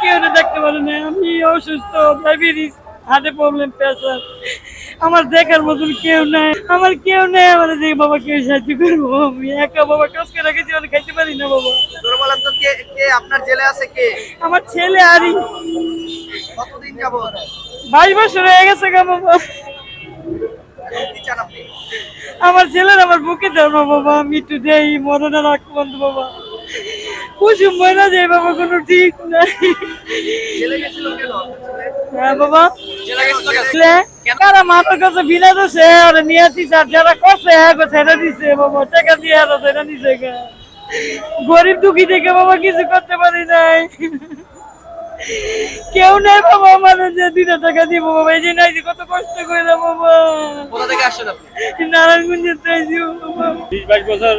কেউ দেখতে পারে না। আমি অসুস্থ, ডায়াবেটিস, হার্টে প্রবলেম, প্রেসার। আমার দেখার মতন কেউ নাই, আমার কেউ নেই। আমার যে বাবা কেউ সাহায্য করবো, আমি একা বাবা কাজ করে রেখেছি, আমি খাইতে পারি না বাবা। বলেন তো কে কে আপনার জেলে আছে? কে? আমার ছেলে আরি। কতদিন যাবত? 22 বছর হয়ে গেছে গা বাবা। কি চান আপনি? আমার ছেলের আমার বুকে দাও না বাবা, আমি একটু দেই, মরণের আগ পর্যন্ত বাবা। কুসুম ময়না যায় বাবা, কোনো ঠিক নাই। জেলে গেছিল কেন? হ্যাঁ বাবা, জেলে গেছিল কেন? কারা মাথার কাছে বিনা দোষে ওরা নিয়েছি, আর যারা করছে ছেড়ে দিছে বাবা, টাকা দিয়ে আরো ছেড়ে দিছে। গরিব দুঃখী থেকে বাবা কিছু করতে পারি নাই। কেউ নেই বাবা, মানুষ যে 2 টাকা দিব বাবা, এই যে নাই যে কত কষ্ট করে বাবা। কোথা থেকে আসছেন আপনি? নারায়ণগঞ্জের চাইছি বাবা। 20-22 বছর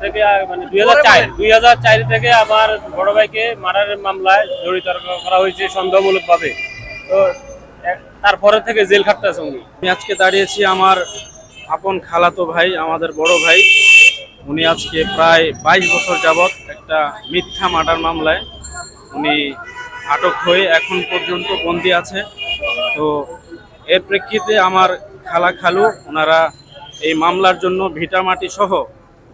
থেকে, মানে 2004 থেকে আমার বড় ভাইকে মার্ডারের মামলায় জড়িত করা হয়েছে সন্দেহমূলক ভাবে। তো তারপরে থেকে জেল খাটতেছে উনি। আমি আজকে দাঁড়িয়েছি আমার আপন খালাতো ভাই, আমাদের বড় ভাই। উনি আজকে প্রায় 22 বছর যাবৎ একটা মিথ্যা মার্ডার মামলায় উনি আটক হয়ে এখন পর্যন্ত বন্দী আছে। তো এর প্রেক্ষিতে আমার খালা খালু ওনারা এই মামলার জন্য ভিটামাটি সহ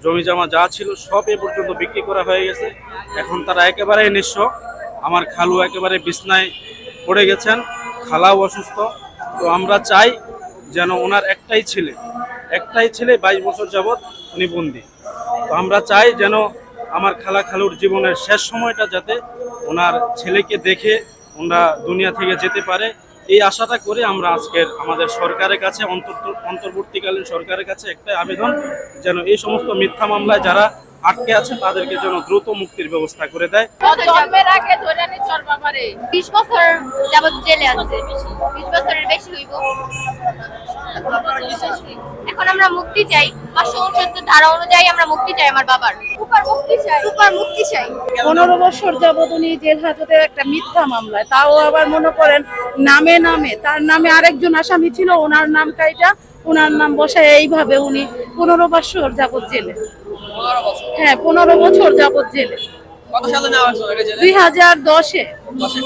জমিজমা যা ছিল সব এ পর্যন্ত বিক্রি করা হয়ে গেছে। এখন তারা একেবারে নিঃস্ব। আমার খালু একেবারে বিছনায় পড়ে গেছেন, খালাও অসুস্থ। তো আমরা চাই যেন ওনার একটাই ছেলে 22 বছর যাবৎ উনি বন্দী। তো আমরা চাই যেন আমার খালা খালুর জীবনের শেষ সময়টা যাতে ওনার ছেলেকে দেখে ওনারা দুনিয়া থেকে যেতে পারে, এই আশাটা করে আমরা আজকের আমাদের সরকারের কাছে, অন্তর্বর্তীকালীন সরকারের কাছে একটা আবেদন, যেন এই সমস্ত মিথ্যা মামলায় যারা আটকে আছে তাদেরকে যেন দ্রুত মুক্তির ব্যবস্থা করে দেয়। জন্মের আগে ধরে নি চর বাবারে 20 বছর যাবত জেলে আছে, 20 বছরের বেশি হইব। এখন আমরা মুক্তি চাই, 569 ধারা অনুযায়ী আমরা মুক্তি চাই। আমার বাবার সুপার মুক্তি চাই, সুপার মুক্তি চাই। 15 বছর যাবত উনি জেল হাজতে একটা মিথ্যা মামলায়, তাও আবার মনে করেন নামে তার নামে আরেকজন আসামি ছিল, ওনার নাম কাইটা ওনার নাম বসায় এইভাবে উনি 15 বছর যাবত জেলে। 15 বছর? হ্যাঁ, 15 বছর যাবত জেলে। কত সালে নেওয়া হয়েছে ওনাকে জেলে? 2010-এ।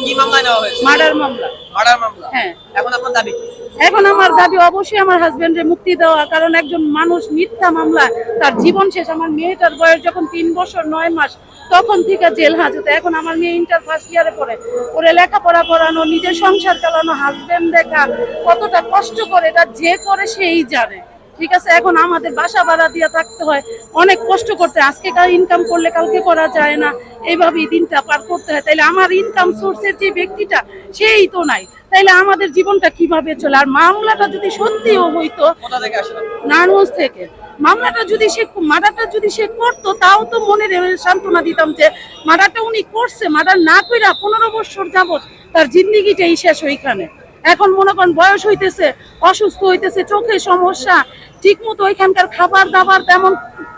কি মামলায় নেওয়া হয়েছে? মার্ডার মামলা। মার্ডার মামলা? হ্যাঁ। এখন আপনার দাবি কি? এখন আমার দাবি অবশ্যই আমার হাজবেন্ডের মুক্তি দেওয়া, কারণ একজন মানুষ মিথ্যা মামলা তার জীবন শেষ। আমার মেয়েটার বয়স যখন 3 বছর 9 মাস তখন থেকে জেল হাজতে। এখন আমার মেয়ে ইন্টার ফার্স্ট ইয়ারে পড়ে, ওরে লেখাপড়া পড়ানো, নিজের সংসার চালানো, হাজবেন্ড দেখা কতটা কষ্ট করে, এটা যে করে সেই জানে। ঠিক আছে, এখন আমাদের বাসা ভাড়া দিয়ে থাকতে হয়, অনেক কষ্ট করতে। আজকে ইনকাম করলে কালকে করা যায় না, এইভাবেই দিনটা পার করতে হয়। তাইলে আমার ইনকাম সোর্সের যে ব্যক্তিটা সেই তো নাই, তাইলে আমাদের জীবনটা কিভাবে চলে? আর মামলাটা যদি সত্যিও হইতো, কোথা থেকে আসেন? নারায়ণগঞ্জ থেকে, মামলাটা যদি মার্ডারটা যদি সে করতো, তাও তো মনে সান্ত্বনা দিতাম যে মার্ডারটা উনি করছে। মার্ডার না কইরা 15 বছর যাবত তার জিন্দিগিটাই শেষ ওইখানে। এখন মনে করেন বয়স হইতেছে, অসুস্থ হইতেছে, চোখে সমস্যা, ঠিক মতো ওইখানকার খাবার দাবার তেমন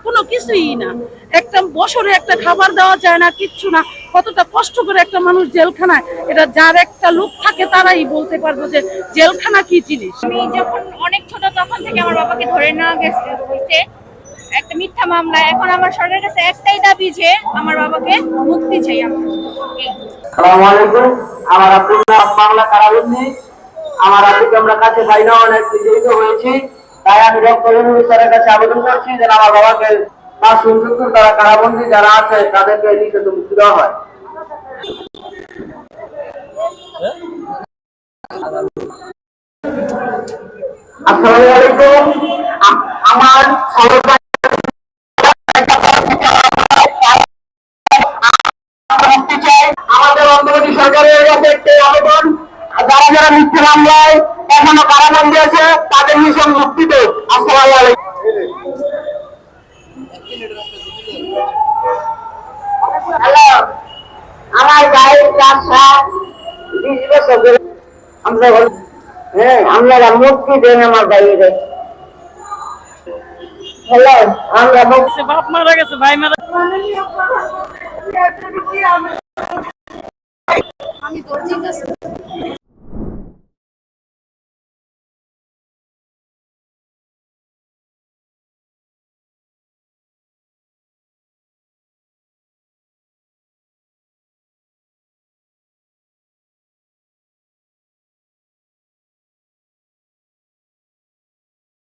কোনো কিছুই না। একটা বছরে একটা খাবার দেওয়া যায় না, কিচ্ছু না। কতটা কষ্ট করে একটা মানুষ জেলখানায়, এটা যার একটা লোক থাকে তারাই বলতে পারবো যে জেলখানা কি জিনিস। আমি যখন অনেক ছোট তখন থেকে আমার বাবাকে ধরে নেওয়া হয়েছে একটা মিথ্যা মামলা। এখন আমার সরকারের কাছে একটাই দাবি যে আমার বাবাকে মুক্তি চাই। আসসালামু আলাইকুম। আমার আব্দুল্লাহ বাংলা কারাবন্দী। আমার আব্বুকে আমরা কাছে পাই না, অনেক নির্যাতিত হয়েছি। তাই আমি ডক্টর স্যারের কাছে আবেদন করছি যেন আমার বাবাকে 569 তারা কারাবন্দী যারা আছে তাদেরকে লিখিত মুক্তি দেওয়া হয়। আসসালামু আলাইকুম। আমার আমাদের অন্তর্বর্তী সরকারের কাছে একটি আবেদন, যারা যারা মিথ্যা মামলায় এখনো কারাবন্দী আছে তাদের মিশন মুক্তি দেব। আসসালামু আলাইকুম। হ্যালো, আমার গায়ের ক্লাস 20 বছর ধরে আমরা আপনারা মুক্তি দেন আমার বাইরে। হ্যালো, আমরা বাপ মারা গেছে, ভাই মারা। আমি দর্জি